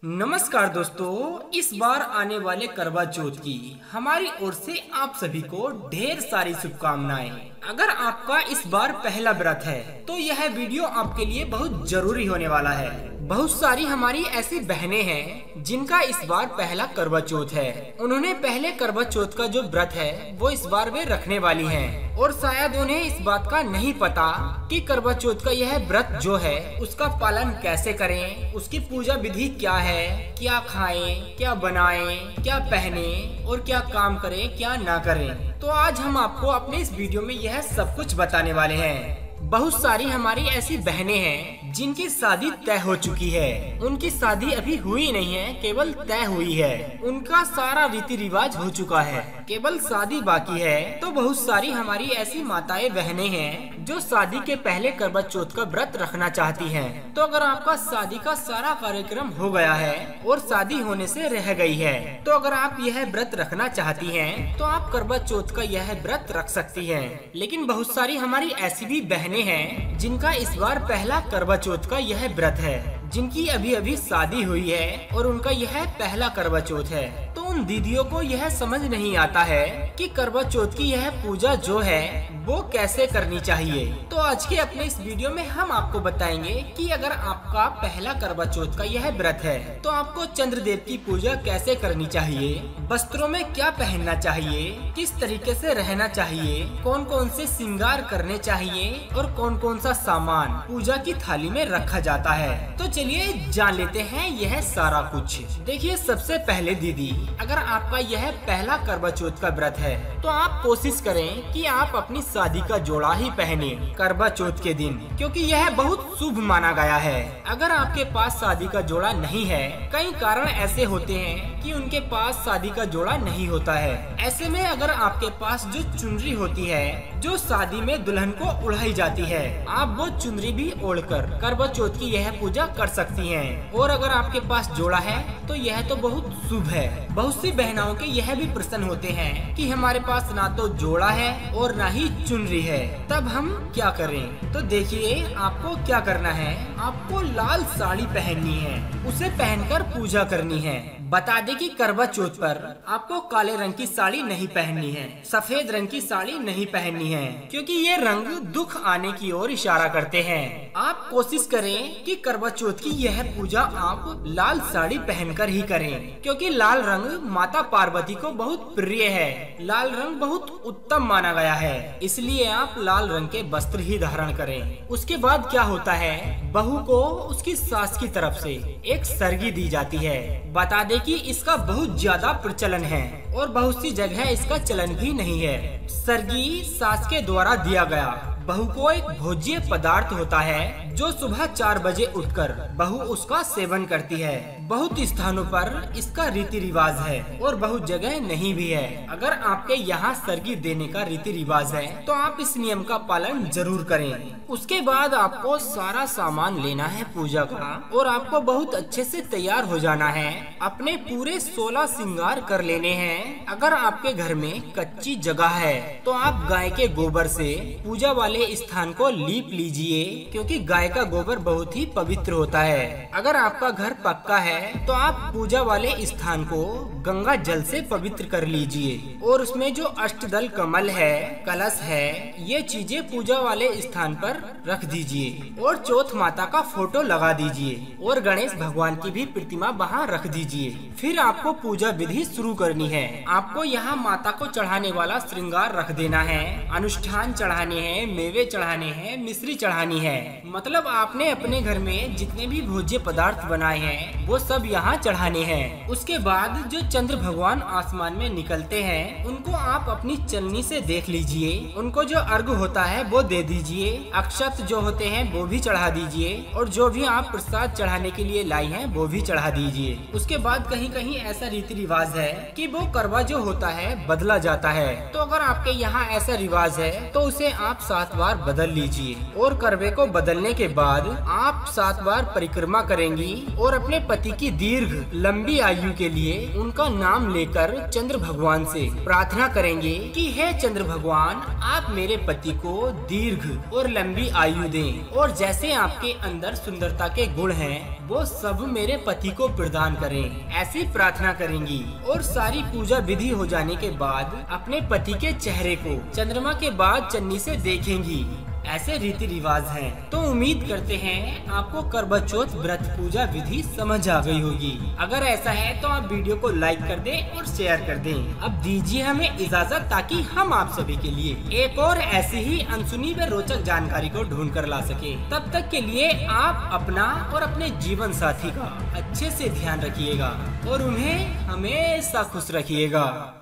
नमस्कार दोस्तों, इस बार आने वाले करवा चौथ की हमारी ओर से आप सभी को ढेर सारी शुभकामनाएं। अगर आपका इस बार पहला व्रत है तो यह वीडियो आपके लिए बहुत जरूरी होने वाला है। बहुत सारी हमारी ऐसी बहनें हैं जिनका इस बार पहला करवा चौथ है। उन्होंने पहले करवा चौथ का जो व्रत है वो इस बार वे रखने वाली हैं और शायद उन्हें इस बात का नहीं पता कि करवा चौथ का यह व्रत जो है उसका पालन कैसे करें, उसकी पूजा विधि क्या है, क्या खाएं, क्या बनाएं, क्या पहने और क्या काम करें, क्या ना करें। तो आज हम आपको अपने इस वीडियो में यह सब कुछ बताने वाले हैं। बहुत सारी हमारी ऐसी बहनें हैं जिनकी शादी तय हो चुकी है। उनकी शादी अभी हुई नहीं है, केवल तय हुई है। उनका सारा रीति रिवाज हो चुका है, केवल शादी बाकी है। तो बहुत सारी हमारी ऐसी माताएं बहनें हैं जो शादी के पहले करवा चौथ का व्रत रखना चाहती हैं। तो अगर आपका शादी का सारा कार्यक्रम हो गया है और शादी होने से रह गई है, तो अगर आप यह व्रत रखना चाहती हैं तो आप करवा चौथ का यह व्रत रख सकती हैं। लेकिन बहुत सारी हमारी ऐसी भी बहनें हैं जिनका इस बार पहला करवा चौथ का यह व्रत है, जिनकी अभी अभी शादी हुई है और उनका यह पहला करवा चौथ है। तो उन दीदियों को यह समझ नहीं आता है कि करवा चौथ की यह पूजा जो है वो कैसे करनी चाहिए। तो आज के अपने इस वीडियो में हम आपको बताएंगे कि अगर आपका पहला करवा चौथ का यह व्रत है तो आपको चंद्रदेव की पूजा कैसे करनी चाहिए, वस्त्रों में क्या पहनना चाहिए, किस तरीके से रहना चाहिए, कौन कौन से श्रृंगार करने चाहिए और कौन कौन सा सामान पूजा की थाली में रखा जाता है। तो चलिए जान लेते हैं यह सारा कुछ। देखिए, सबसे पहले दीदी, अगर आपका यह पहला करवा चौथ का व्रत है तो आप कोशिश करें कि आप अपनी शादी का जोड़ा ही पहने करवा चौथ के दिन, क्योंकि यह बहुत शुभ माना गया है। अगर आपके पास शादी का जोड़ा नहीं है, कई कारण ऐसे होते हैं कि उनके पास शादी का जोड़ा नहीं होता है। ऐसे में अगर आपके पास जो चुनरी होती है जो शादी में दुल्हन को उड़ाई जाती है, आप वो चुनरी भी ओढ़कर करवा चौथ की यह पूजा कर सकती हैं। और अगर आपके पास जोड़ा है तो यह तो बहुत शुभ है। बहुत सी बहनाओं के यह भी प्रश्न होते हैं कि हमारे पास ना तो जोड़ा है और ना ही चुनरी है, तब हम क्या करें। तो देखिए, आपको क्या करना है, आपको लाल साड़ी पहननी है, उसे पहनकर पूजा करनी है। बता दें कि करवा चौथ पर आपको काले रंग की साड़ी नहीं पहननी है, सफेद रंग की साड़ी नहीं पहननी है, क्योंकि ये रंग दुख आने की ओर इशारा करते हैं। आप कोशिश करें कि करवा चौथ की यह पूजा आप लाल साड़ी पहनकर ही करें, क्योंकि लाल रंग माता पार्वती को बहुत प्रिय है। लाल रंग बहुत उत्तम माना गया है, इसलिए आप लाल रंग के वस्त्र ही धारण करें। उसके बाद क्या होता है, बहू को उसकी सास की तरफ से एक सरगी दी जाती है। बता दें कि इसका बहुत ज्यादा प्रचलन है और बहुत सी जगह इसका चलन भी नहीं है। सरगी सास के द्वारा दिया गया बहू को एक भोज्य पदार्थ होता है जो सुबह 4 बजे उठकर बहू उसका सेवन करती है। बहुत स्थानों पर इसका रीति रिवाज है और बहुत जगह नहीं भी है। अगर आपके यहाँ सरगी देने का रीति रिवाज है तो आप इस नियम का पालन जरूर करें। उसके बाद आपको सारा सामान लेना है पूजा का और आपको बहुत अच्छे से तैयार हो जाना है। अपने पूरे 16 श्रृंगार कर लेने हैं। अगर आपके घर में कच्ची जगह है तो आप गाय के गोबर से पूजा वाले स्थान को लीप लीजिए, क्योंकि गाय का गोबर बहुत ही पवित्र होता है। अगर आपका घर पक्का है तो आप पूजा वाले स्थान को गंगा जल से पवित्र कर लीजिए और उसमें जो अष्टदल कमल है, कलश है, ये चीजें पूजा वाले स्थान पर रख दीजिए और चौथ माता का फोटो लगा दीजिए और गणेश भगवान की भी प्रतिमा वहाँ रख दीजिए। फिर आपको पूजा विधि शुरू करनी है। आपको यहाँ माता को चढ़ाने वाला श्रृंगार रख देना है, अनुष्ठान चढ़ाने हैं, मेवे चढ़ाने हैं, मिश्री चढ़ानी है। मतलब आपने अपने घर में जितने भी भोज्य पदार्थ बनाए हैं वो सब यहाँ चढ़ाने हैं। उसके बाद जो चंद्र भगवान आसमान में निकलते हैं उनको आप अपनी चलनी से देख लीजिए। उनको जो अर्घ होता है वो दे दीजिए, अक्षत जो होते हैं वो भी चढ़ा दीजिए और जो भी आप प्रसाद चढ़ाने के लिए लाई हैं वो भी चढ़ा दीजिए। उसके बाद कहीं कहीं ऐसा रीति रिवाज है कि वो करवा जो होता है बदला जाता है। तो अगर आपके यहाँ ऐसा रिवाज है तो उसे आप 7 बार बदल लीजिए और करवे को बदलने के बाद आप 7 बार परिक्रमा करेंगी और अपने पति की दीर्घ लंबी आयु के लिए उनका नाम लेकर चंद्र भगवान से प्रार्थना करेंगे कि हे चंद्र भगवान, आप मेरे पति को दीर्घ और लंबी आयु दें और जैसे आपके अंदर सुंदरता के गुण हैं, वो सब मेरे पति को प्रदान करें। ऐसी प्रार्थना करेंगी और सारी पूजा विधि हो जाने के बाद अपने पति के चेहरे को चंद्रमा के बाद चन्नी से देखेंगी। ऐसे रीति रिवाज हैं। तो उम्मीद करते हैं आपको करवा चौथ व्रत पूजा विधि समझ आ गई होगी। अगर ऐसा है तो आप वीडियो को लाइक कर दें और शेयर कर दें। अब दीजिए हमें इजाजत ताकि हम आप सभी के लिए एक और ऐसी ही अनसुनी व रोचक जानकारी को ढूंढ कर ला सके। तब तक के लिए आप अपना और अपने जीवन साथी का अच्छे से ध्यान रखिएगा और उन्हें हमेशा खुश रखिएगा।